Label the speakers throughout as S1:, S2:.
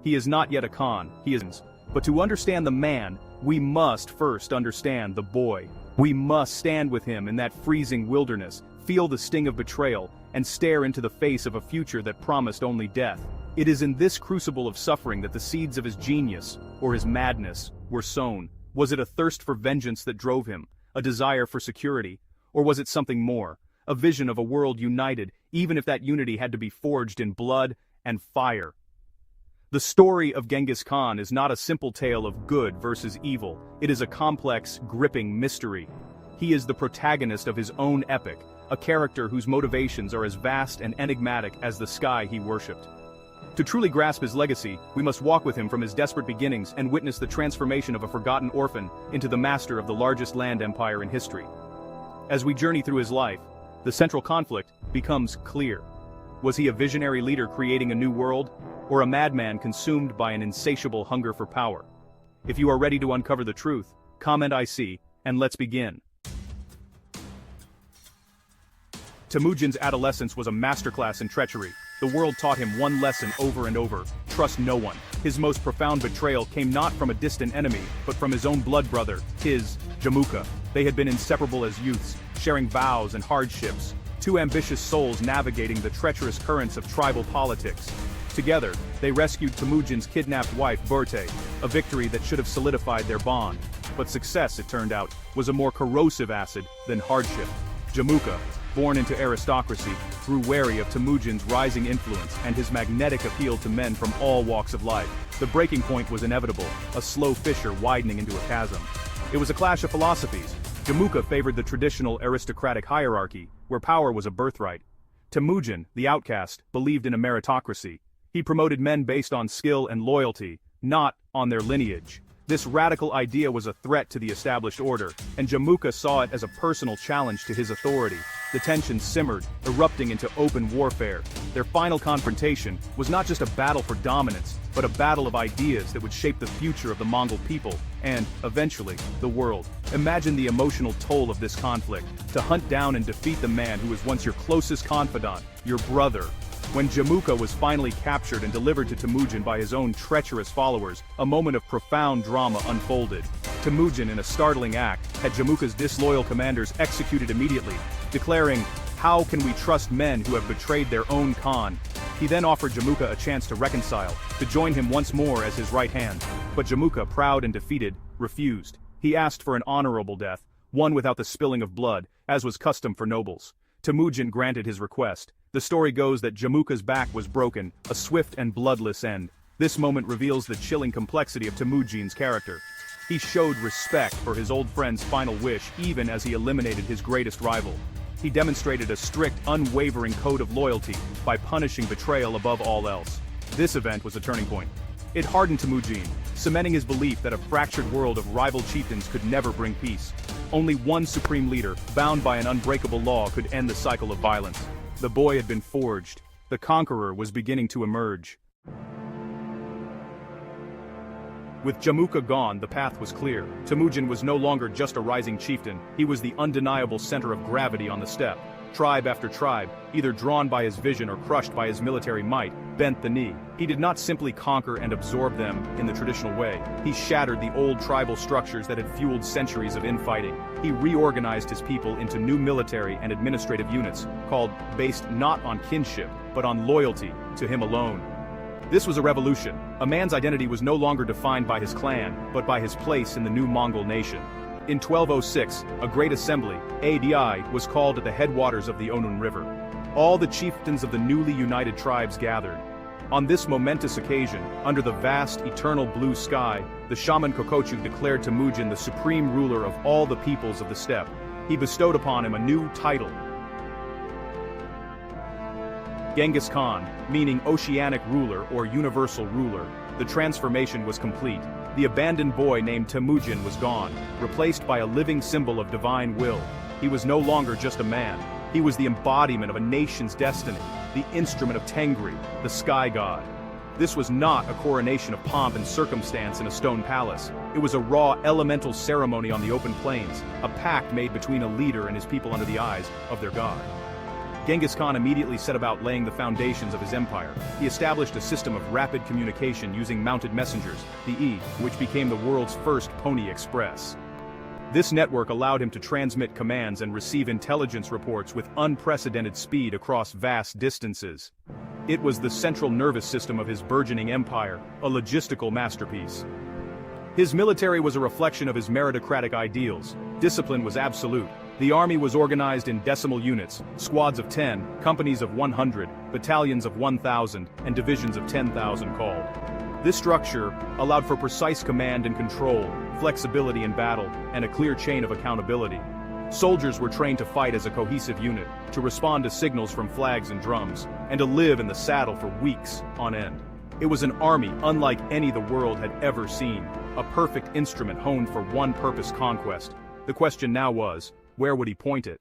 S1: He is not yet a Khan, he is. But to understand the man, we must first understand the boy. We must stand with him in that freezing wilderness, feel the sting of betrayal, and stare into the face of a future that promised only death. It is in this crucible of suffering that the seeds of his genius, or his madness, were sown. Was it a thirst for vengeance that drove him, a desire for security, or was it something more, a vision of a world united, even if that unity had to be forged in blood and fire? The story of Genghis Khan is not a simple tale of good versus evil, it is a complex, gripping mystery. He is the protagonist of his own epic, a character whose motivations are as vast and enigmatic as the sky he worshipped. To truly grasp his legacy, we must walk with him from his desperate beginnings and witness the transformation of a forgotten orphan into the master of the largest land empire in history. As we journey through his life, the central conflict becomes clear. Was he a visionary leader creating a new world, or a madman consumed by an insatiable hunger for power? If you are ready to uncover the truth, comment "I see," and let's begin. Temujin's adolescence was a masterclass in treachery. The world taught him one lesson over and over: trust no one. His most profound betrayal came not from a distant enemy, but from his own blood brother, his Jamuka. They had been inseparable as youths, sharing vows and hardships, two ambitious souls navigating the treacherous currents of tribal politics. Together, they rescued Temujin's kidnapped wife Borte, a victory that should have solidified their bond. But success, it turned out, was a more corrosive acid than hardship. Jamuka, born into aristocracy, grew wary of Temujin's rising influence and his magnetic appeal to men from all walks of life. The breaking point was inevitable, a slow fissure widening into a chasm. It was a clash of philosophies. Jamuka favored the traditional aristocratic hierarchy, where power was a birthright. Temujin, the outcast, believed in a meritocracy. He promoted men based on skill and loyalty, not on their lineage. This radical idea was a threat to the established order, and Jamuka saw it as a personal challenge to his authority. The tension simmered, erupting into open warfare. Their final confrontation was not just a battle for dominance, but a battle of ideas that would shape the future of the Mongol people, and, eventually, the world. Imagine the emotional toll of this conflict, to hunt down and defeat the man who was once your closest confidant, your brother. When Jamuka was finally captured and delivered to Temujin by his own treacherous followers, a moment of profound drama unfolded. Temujin, in a startling act, had Jamuka's disloyal commanders executed immediately, declaring, "How can we trust men who have betrayed their own Khan?" He then offered Jamuka a chance to reconcile, to join him once more as his right hand. But Jamuka, proud and defeated, refused. He asked for an honorable death, one without the spilling of blood, as was custom for nobles. Temujin granted his request. The story goes that Jamuka's back was broken, a swift and bloodless end. This moment reveals the chilling complexity of Temujin's character. He showed respect for his old friend's final wish even as he eliminated his greatest rival. He demonstrated a strict, unwavering code of loyalty by punishing betrayal above all else. This event was a turning point. It hardened Temujin, cementing his belief that a fractured world of rival chieftains could never bring peace. Only one supreme leader, bound by an unbreakable law, could end the cycle of violence. The boy had been forged. The conqueror was beginning to emerge. With Jamuka gone, the path was clear. Temujin was no longer just a rising chieftain, he was the undeniable center of gravity on the steppe. Tribe after tribe, either drawn by his vision or crushed by his military might, bent the knee. He did not simply conquer and absorb them in the traditional way. He shattered the old tribal structures that had fueled centuries of infighting. He reorganized his people into new military and administrative units, based not on kinship, but on loyalty to him alone. This was a revolution. A man's identity was no longer defined by his clan, but by his place in the new Mongol nation. In 1206, a great assembly, ADI, was called at the headwaters of the Onun River. All the chieftains of the newly united tribes gathered. On this momentous occasion, under the vast, eternal blue sky, the shaman Kokochu declared Temujin the supreme ruler of all the peoples of the steppe. He bestowed upon him a new title, Genghis Khan, meaning oceanic ruler or universal ruler. The transformation was complete. The abandoned boy named Temujin was gone, replaced by a living symbol of divine will. He was no longer just a man. He was the embodiment of a nation's destiny, the instrument of Tengri, the sky god. This was not a coronation of pomp and circumstance in a stone palace. It was a raw, elemental ceremony on the open plains, a pact made between a leader and his people under the eyes of their god. Genghis Khan immediately set about laying the foundations of his empire. He established a system of rapid communication using mounted messengers, the which became the world's first Pony Express. This network allowed him to transmit commands and receive intelligence reports with unprecedented speed across vast distances. It was the central nervous system of his burgeoning empire, a logistical masterpiece. His military was a reflection of his meritocratic ideals. Discipline was absolute. The army was organized in decimal units, squads of 10, companies of 100, battalions of 1,000, and divisions of 10,000 called. This structure allowed for precise command and control, flexibility in battle, and a clear chain of accountability. Soldiers were trained to fight as a cohesive unit, to respond to signals from flags and drums, and to live in the saddle for weeks on end. It was an army unlike any the world had ever seen, a perfect instrument honed for one purpose: conquest. The question now was, where would he point it?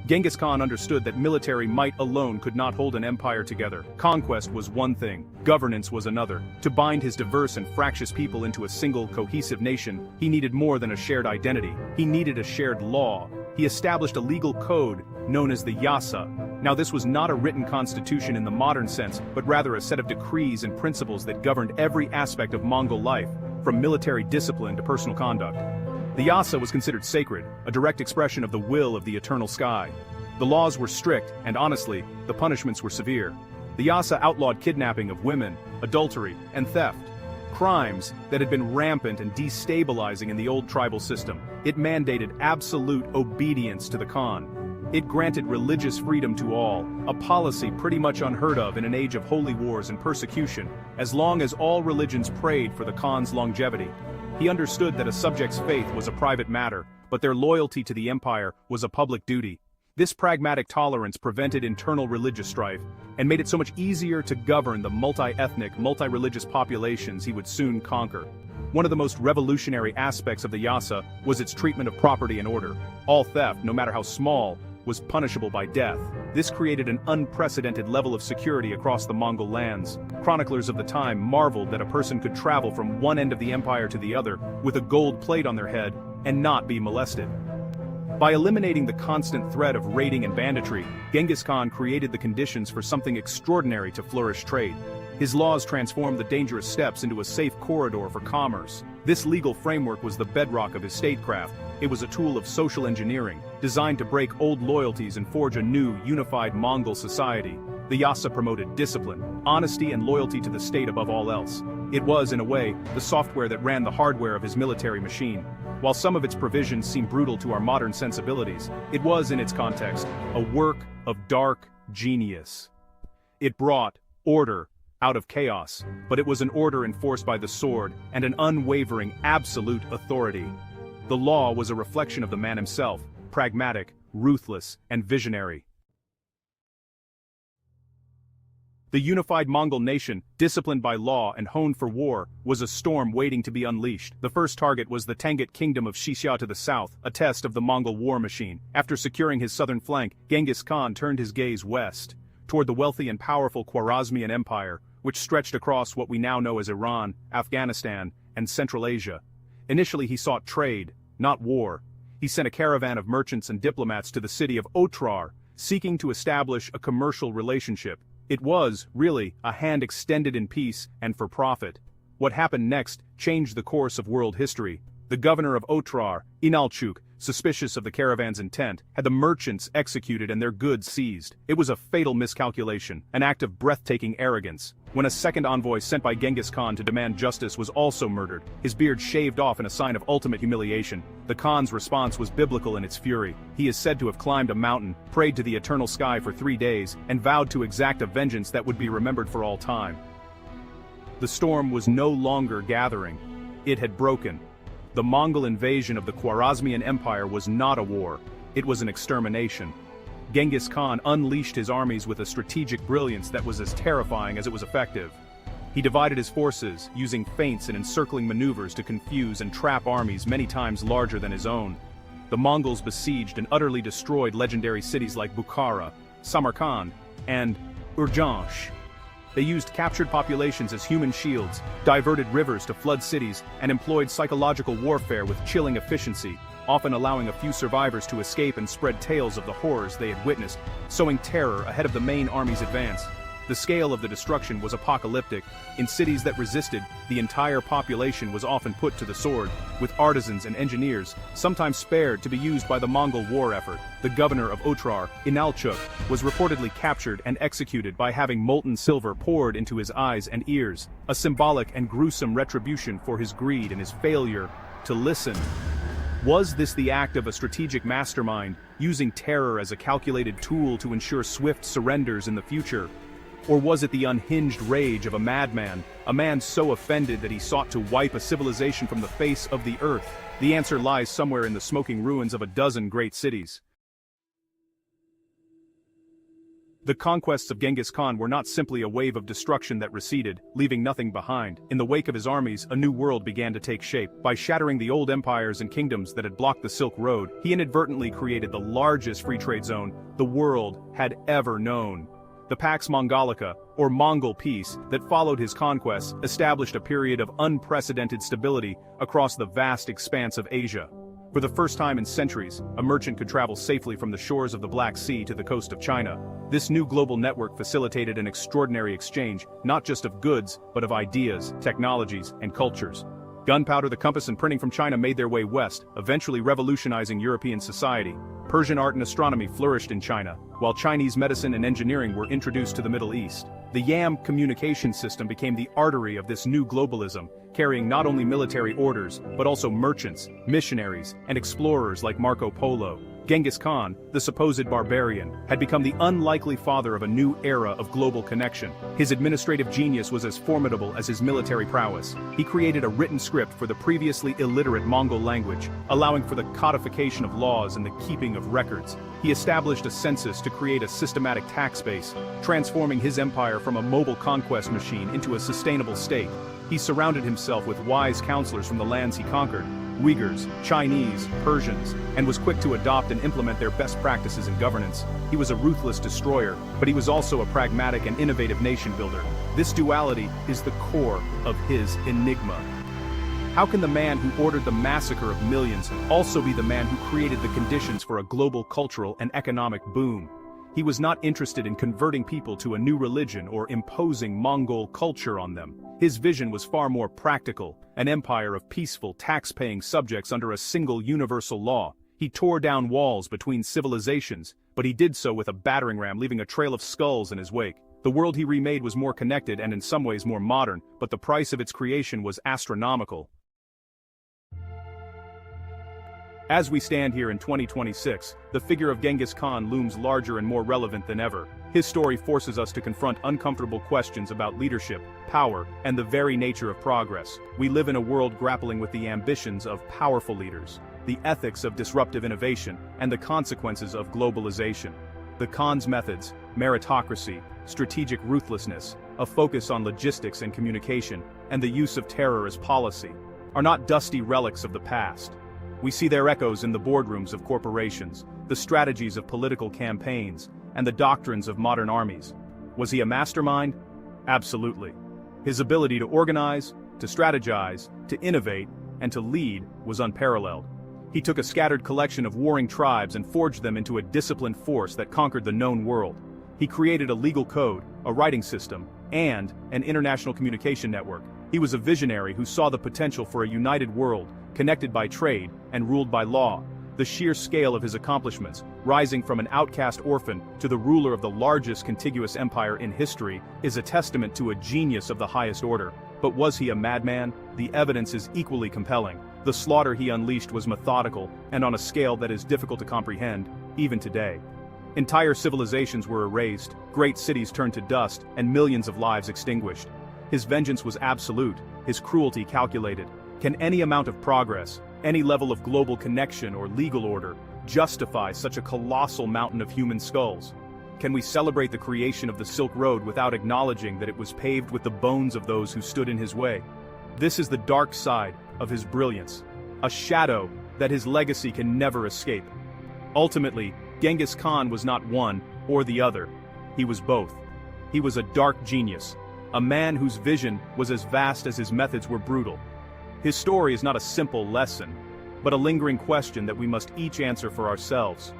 S1: Genghis Khan understood that military might alone could not hold an empire together. Conquest was one thing, governance was another. To bind his diverse and fractious people into a single, cohesive nation, he needed more than a shared identity. He needed a shared law. He established a legal code known as the Yasa. Now, this was not a written constitution in the modern sense, but rather a set of decrees and principles that governed every aspect of Mongol life, from military discipline to personal conduct. The Yasa was considered sacred, a direct expression of the will of the eternal sky. The laws were strict, and honestly, the punishments were severe. The Yasa outlawed kidnapping of women, adultery, and theft, crimes that had been rampant and destabilizing in the old tribal system. It mandated absolute obedience to the Khan. It granted religious freedom to all, a policy pretty much unheard of in an age of holy wars and persecution, as long as all religions prayed for the Khan's longevity. He understood that a subject's faith was a private matter, but their loyalty to the empire was a public duty. This pragmatic tolerance prevented internal religious strife, and made it so much easier to govern the multi-ethnic, multi-religious populations he would soon conquer. One of the most revolutionary aspects of the Yasa was its treatment of property and order. All theft, no matter how small, was punishable by death. This created an unprecedented level of security across the Mongol lands. Chroniclers of the time marveled that a person could travel from one end of the empire to the other with a gold plate on their head and not be molested. By eliminating the constant threat of raiding and banditry, Genghis Khan created the conditions for something extraordinary to flourish trade. His laws transformed the dangerous steppes into a safe corridor for commerce. This legal framework was the bedrock of his statecraft. It was a tool of social engineering, designed to break old loyalties and forge a new, unified Mongol society. The Yasa promoted discipline, honesty, and loyalty to the state above all else. It was, in a way, the software that ran the hardware of his military machine. While some of its provisions seem brutal to our modern sensibilities, it was, in its context, a work of dark genius. It brought order out of chaos, but it was an order enforced by the sword and an unwavering, absolute authority. The law was a reflection of the man himself, pragmatic, ruthless, and visionary. The unified Mongol nation, disciplined by law and honed for war, was a storm waiting to be unleashed. The first target was the Tangut kingdom of Xixia to the south, a test of the Mongol war machine. After securing his southern flank, Genghis Khan turned his gaze west, toward the wealthy and powerful Khwarezmian Empire, which stretched across what we now know as Iran, Afghanistan, and Central Asia. Initially he sought trade, not war. He sent a caravan of merchants and diplomats to the city of Otrar, seeking to establish a commercial relationship. It was, really, a hand extended in peace and for profit. What happened next changed the course of world history. The governor of Otrar, Inalchuk, suspicious of the caravan's intent, had the merchants executed and their goods seized. It was a fatal miscalculation, an act of breathtaking arrogance. When a second envoy sent by Genghis Khan to demand justice was also murdered, his beard shaved off in a sign of ultimate humiliation, the Khan's response was biblical in its fury. He is said to have climbed a mountain, prayed to the eternal sky for 3 days, and vowed to exact a vengeance that would be remembered for all time. The storm was no longer gathering. It had broken. The Mongol invasion of the Khwarezmian Empire was not a war, it was an extermination. Genghis Khan unleashed his armies with a strategic brilliance that was as terrifying as it was effective. He divided his forces, using feints and encircling maneuvers to confuse and trap armies many times larger than his own. The Mongols besieged and utterly destroyed legendary cities like Bukhara, Samarkand, and Urjansk. They used captured populations as human shields, diverted rivers to flood cities, and employed psychological warfare with chilling efficiency, often allowing a few survivors to escape and spread tales of the horrors they had witnessed, sowing terror ahead of the main army's advance. The scale of the destruction was apocalyptic. In cities that resisted, the entire population was often put to the sword, with artisans and engineers, sometimes spared to be used by the Mongol war effort. The governor of Otrar, Inalchuk, was reportedly captured and executed by having molten silver poured into his eyes and ears, a symbolic and gruesome retribution for his greed and his failure to listen. Was this the act of a strategic mastermind, using terror as a calculated tool to ensure swift surrenders in the future? Or was it the unhinged rage of a madman, a man so offended that he sought to wipe a civilization from the face of the earth? The answer lies somewhere in the smoking ruins of a dozen great cities. The conquests of Genghis Khan were not simply a wave of destruction that receded, leaving nothing behind. In the wake of his armies, a new world began to take shape. By shattering the old empires and kingdoms that had blocked the Silk Road, he inadvertently created the largest free trade zone the world had ever known. The Pax Mongolica, or Mongol peace, that followed his conquests established a period of unprecedented stability across the vast expanse of Asia. For the first time in centuries, a merchant could travel safely from the shores of the Black Sea to the coast of China. This new global network facilitated an extraordinary exchange, not just of goods, but of ideas, technologies, and cultures. Gunpowder, the compass, and printing from China made their way west, eventually revolutionizing European society. Persian art and astronomy flourished in China, while Chinese medicine and engineering were introduced to the Middle East. The Yam communication system became the artery of this new globalism, carrying not only military orders, but also merchants, missionaries, and explorers like Marco Polo. Genghis Khan, the supposed barbarian, had become the unlikely father of a new era of global connection. His administrative genius was as formidable as his military prowess. He created a written script for the previously illiterate Mongol language, allowing for the codification of laws and the keeping of records. He established a census to create a systematic tax base, transforming his empire from a mobile conquest machine into a sustainable state. He surrounded himself with wise counselors from the lands he conquered, Uyghurs, Chinese, Persians, and was quick to adopt and implement their best practices in governance. He was a ruthless destroyer, but he was also a pragmatic and innovative nation builder. This duality is the core of his enigma. How can the man who ordered the massacre of millions also be the man who created the conditions for a global cultural and economic boom? He was not interested in converting people to a new religion or imposing Mongol culture on them. His vision was far more practical, an empire of peaceful, tax-paying subjects under a single universal law. He tore down walls between civilizations, but he did so with a battering ram, leaving a trail of skulls in his wake. The world he remade was more connected and in some ways more modern, but the price of its creation was astronomical. As we stand here in 2026, the figure of Genghis Khan looms larger and more relevant than ever. His story forces us to confront uncomfortable questions about leadership, power, and the very nature of progress. We live in a world grappling with the ambitions of powerful leaders, the ethics of disruptive innovation, and the consequences of globalization. The Khan's methods, meritocracy, strategic ruthlessness, a focus on logistics and communication, and the use of terror as policy, are not dusty relics of the past. We see their echoes in the boardrooms of corporations, the strategies of political campaigns, and the doctrines of modern armies. Was he a mastermind? Absolutely. His ability to organize, to strategize, to innovate, and to lead was unparalleled. He took a scattered collection of warring tribes and forged them into a disciplined force that conquered the known world. He created a legal code, a writing system, and an international communication network. He was a visionary who saw the potential for a united world, connected by trade and ruled by law. The sheer scale of his accomplishments, rising from an outcast orphan to the ruler of the largest contiguous empire in history, is a testament to a genius of the highest order. But was he a madman? The evidence is equally compelling. The slaughter he unleashed was methodical and on a scale that is difficult to comprehend, even today. Entire civilizations were erased, great cities turned to dust, and millions of lives extinguished. His vengeance was absolute, his cruelty calculated. Can any amount of progress, any level of global connection or legal order, justify such a colossal mountain of human skulls? Can we celebrate the creation of the Silk Road without acknowledging that it was paved with the bones of those who stood in his way? This is the dark side of his brilliance, a shadow that his legacy can never escape. Ultimately, Genghis Khan was not one or the other. He was both. He was a dark genius, a man whose vision was as vast as his methods were brutal. His story is not a simple lesson, but a lingering question that we must each answer for ourselves.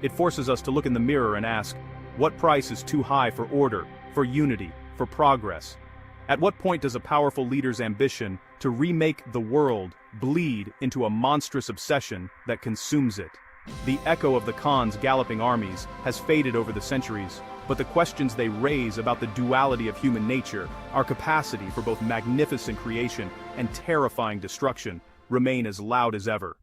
S1: It forces us to look in the mirror and ask, what price is too high for order, for unity, for progress? At what point does a powerful leader's ambition to remake the world bleed into a monstrous obsession that consumes it? The echo of the Khan's galloping armies has faded over the centuries, but the questions they raise about the duality of human nature, our capacity for both magnificent creation and terrifying destruction, remain as loud as ever.